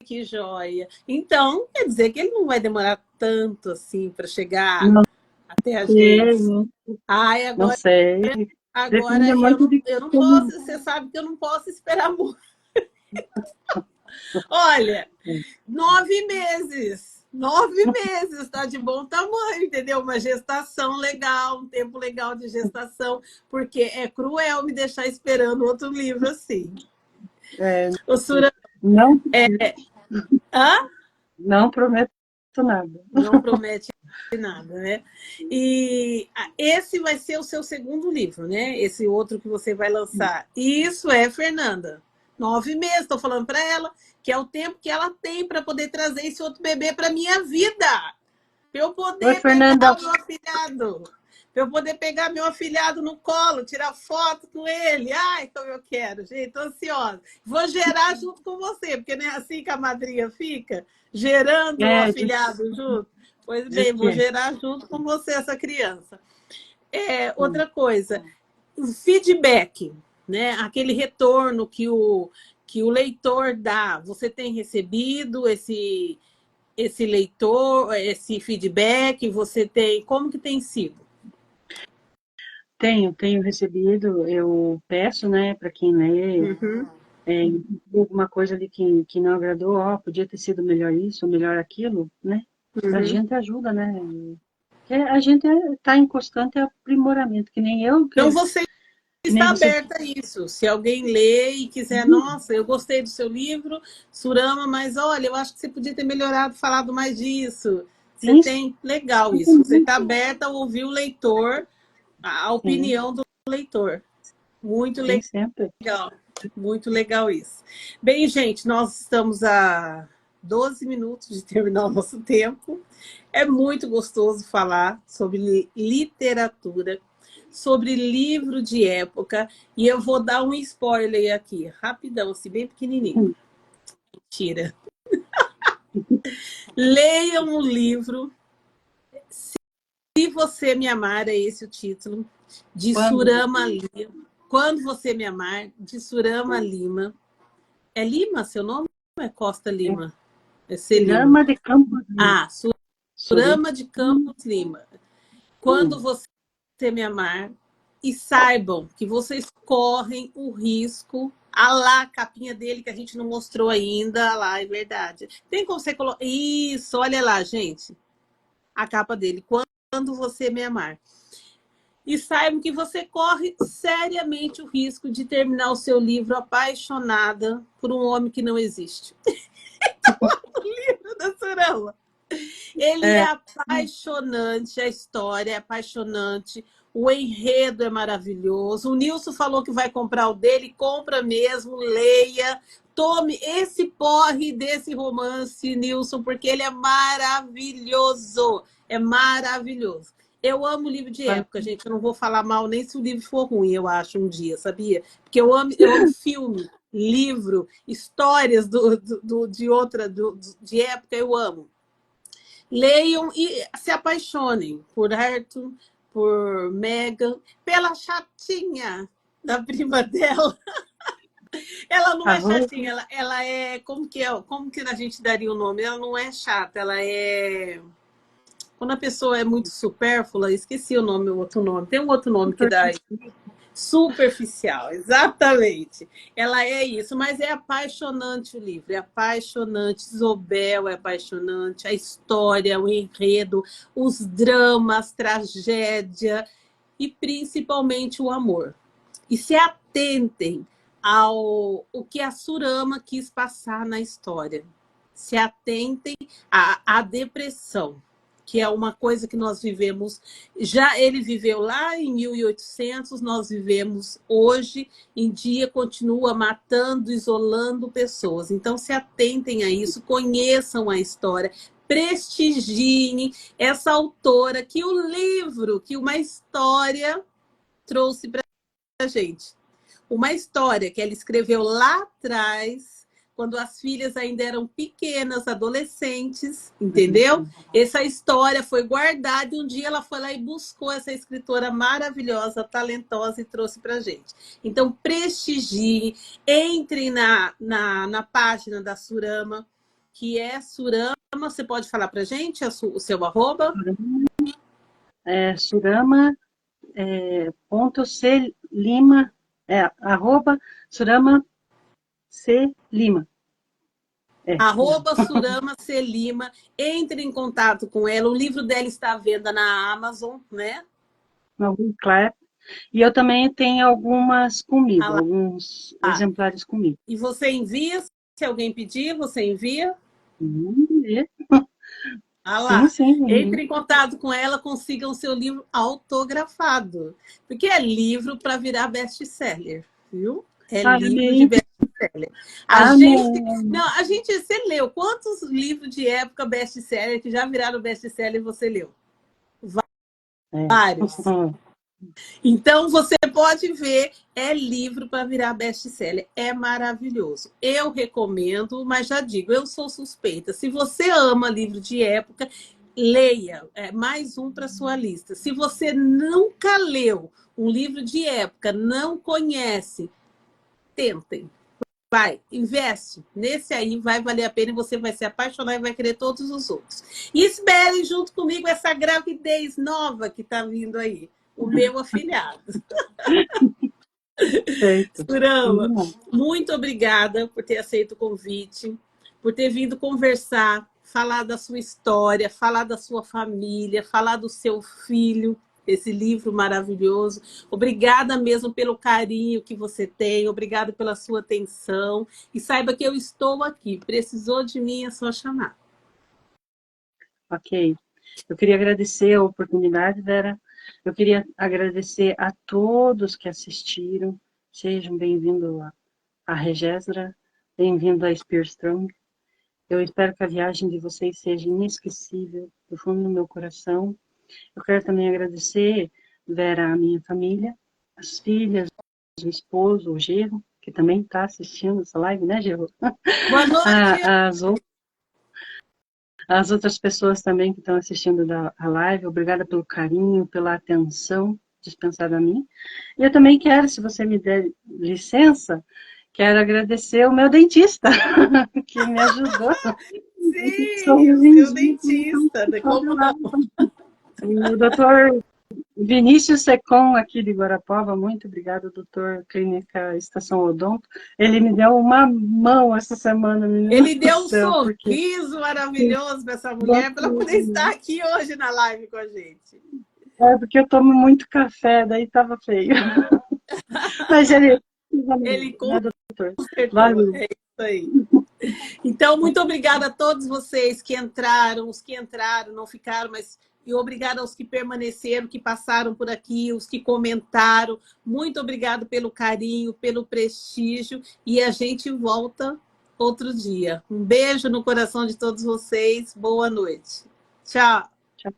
que joia. Então, quer dizer que ele não vai demorar tanto assim para chegar Não até a sei, gente. Ai, não sei. Depende agora muito de eu não posso, como. você sabe que eu não posso esperar muito. Olha, 9 meses. 9 meses está de bom tamanho, entendeu? Uma gestação legal, um tempo legal de gestação, porque é cruel me deixar esperando outro livro assim. É, O Sura, não, hã? não prometo nada. Não promete nada, né? E esse vai ser o seu segundo livro, né? Esse outro que você vai lançar. Isso é, Fernanda. 9 meses, estou falando para ela, que é o tempo que ela tem para poder trazer esse outro bebê para minha vida. Para eu Oi, poder Fernanda. pegar o meu afilhado. Para eu poder pegar meu afilhado no colo, tirar foto com ele. Ai, como eu quero, gente, tô ansiosa. Vou gerar junto com você, porque não é assim que a madrinha fica, gerando o É, afilhado junto. Pois diz bem, que vou é. gerar junto com você essa criança. Outra coisa, o feedback, né? Aquele retorno que o leitor dá. Você tem recebido esse leitor, esse feedback? Você tem. Como que tem sido? Tenho recebido, eu peço, né, para quem lê, Uhum, alguma coisa ali que não agradou, ó, podia ter sido melhor isso, ou melhor aquilo, né? A uhum. gente ajuda, né? Que a gente está em constante aprimoramento, que nem eu, Então você que nem está você. aberta a isso. Se alguém lê e quiser, nossa, eu gostei do seu livro, Surama, mas olha, eu acho que você podia ter melhorado, falado mais disso. Você Sim, tem legal isso. Você está aberta a ouvir o leitor, a sim, opinião do leitor. Muito sim, sempre. legal, muito legal isso. Bem, gente, nós estamos a 12 minutos de terminar o nosso tempo. É muito gostoso falar sobre literatura, sobre livro de época, e eu vou dar um spoiler aqui, rapidão, assim, bem pequenininho. Mentira. Leiam o livro Se Você Me Amar, é esse o título, de Quando Surama você. Lima. Quando Você Me Amar, de Surama Lima. É Lima seu nome ou é Costa É Lima? É C. Lima. Grama de Campos Lima. Ah, Sorri. Surama de Campos Lima. Quando você me amar, e saibam que vocês correm o risco. Ah lá, a capinha dele que a gente não mostrou ainda. Ah lá, é verdade. Tem como você colocar. Isso, olha lá, gente. A capa dele. Quando você me amar. E saibam que você corre seriamente o risco de terminar o seu livro apaixonada por um homem que não existe. O livro da Surama. Ele é É, apaixonante, a história é apaixonante, o enredo é maravilhoso. O Nilson falou que vai comprar o dele, compra mesmo, leia, tome esse porre desse romance, Nilson, porque ele é maravilhoso. É maravilhoso. Eu amo livro de quando época, gente. Eu não vou falar mal nem se o livro for ruim, eu acho, um dia, sabia? Porque eu amo filme, livro, histórias de época, eu amo. Leiam e se apaixonem por Arthur, por Megan, pela chatinha da prima dela. Ela não é Arroz, chatinha, ela é, como que a gente daria o nome? Ela não é chata, ela é... Quando a pessoa é muito supérflua, esqueci o nome, o outro nome. Tem um outro nome que dá. Superficial, exatamente. Ela é isso, mas é apaixonante o livro, é apaixonante. Isabel é apaixonante, a história, o enredo, os dramas, tragédia e principalmente o amor. E se atentem ao o que a Surama quis passar na história. Se atentem à depressão, que é uma coisa que nós vivemos. Já ele viveu lá em 1800, nós vivemos hoje em dia, continua matando, isolando pessoas. Então, se atentem a isso, conheçam a história, prestigiem essa autora, que o livro, que uma história trouxe para a gente. Uma história que ela escreveu lá atrás, quando as filhas ainda eram pequenas, adolescentes, entendeu? Essa história foi guardada e um dia ela foi lá e buscou essa escritora maravilhosa, talentosa e trouxe para a gente. Então, prestigiem, entrem na página da Surama, que é Surama. Você pode falar para a gente o seu arroba? Surama, ponto C Lima, arroba Surama C Lima. Arroba Surama C. Lima, entre em contato com ela. O livro dela está à venda na Amazon, né? Claro. E eu também tenho algumas comigo, alguns exemplares comigo. E você envia? Se alguém pedir, você envia? Ah lá. Sim. Entre em contato com ela, consigam o seu livro autografado. Porque é livro para virar best-seller, viu? É livro de best-seller. A gente, você leu quantos livros de época best-seller que já viraram best-seller você leu? Vários. Então, você pode ver, é livro para virar best-seller. É maravilhoso. Eu recomendo, mas já digo, eu sou suspeita. Se você ama livro de época, leia. É mais um para sua lista. Se você nunca leu um livro de época, não conhece, tentem. Vai, investe. Nesse aí vai valer a pena e você vai se apaixonar e vai querer todos os outros. E esperem junto comigo essa gravidez nova que está vindo aí. O meu afilhado. Surama, muito obrigada por ter aceito o convite, por ter vindo conversar, falar da sua história, falar da sua família, falar do seu filho, esse livro maravilhoso. Obrigada mesmo pelo carinho que você tem, obrigada pela sua atenção. E saiba que eu estou aqui. Precisou de mim, é só chamar. Ok. Eu queria agradecer a oportunidade, Vera. Eu queria agradecer a todos que assistiram. Sejam bem-vindos à Regesra, bem-vindo à Spear Strong. Eu espero que a viagem de vocês seja inesquecível, do fundo do meu coração. Eu quero também agradecer, Vera, a minha família, as filhas, o esposo, o Gerro, que também está assistindo essa live, né, Gerro? Boa noite! As outras pessoas também que estão assistindo a live, obrigada pelo carinho, pela atenção dispensada a mim. E eu também quero, se você me der licença, quero agradecer o meu dentista, que me ajudou. Sim, o seu dentista, né? Como não? O doutor Vinícius Secom, aqui de Guarapuava, muito obrigado, doutor Clínica Estação Odonto. Ele me deu uma mão essa semana. Ele deu um sorriso maravilhoso para essa mulher, para ela poder estar aqui hoje na live com a gente. Porque eu tomo muito café, daí estava feio. Mas ele consertou. Valeu. É isso aí. Então, muito obrigada a todos vocês que entraram, os que entraram, não ficaram, mas... E obrigada aos que permaneceram, que passaram por aqui, os que comentaram. Muito obrigado pelo carinho, pelo prestígio. E a gente volta outro dia. Um beijo no coração de todos vocês. Boa noite. Tchau. Tchau.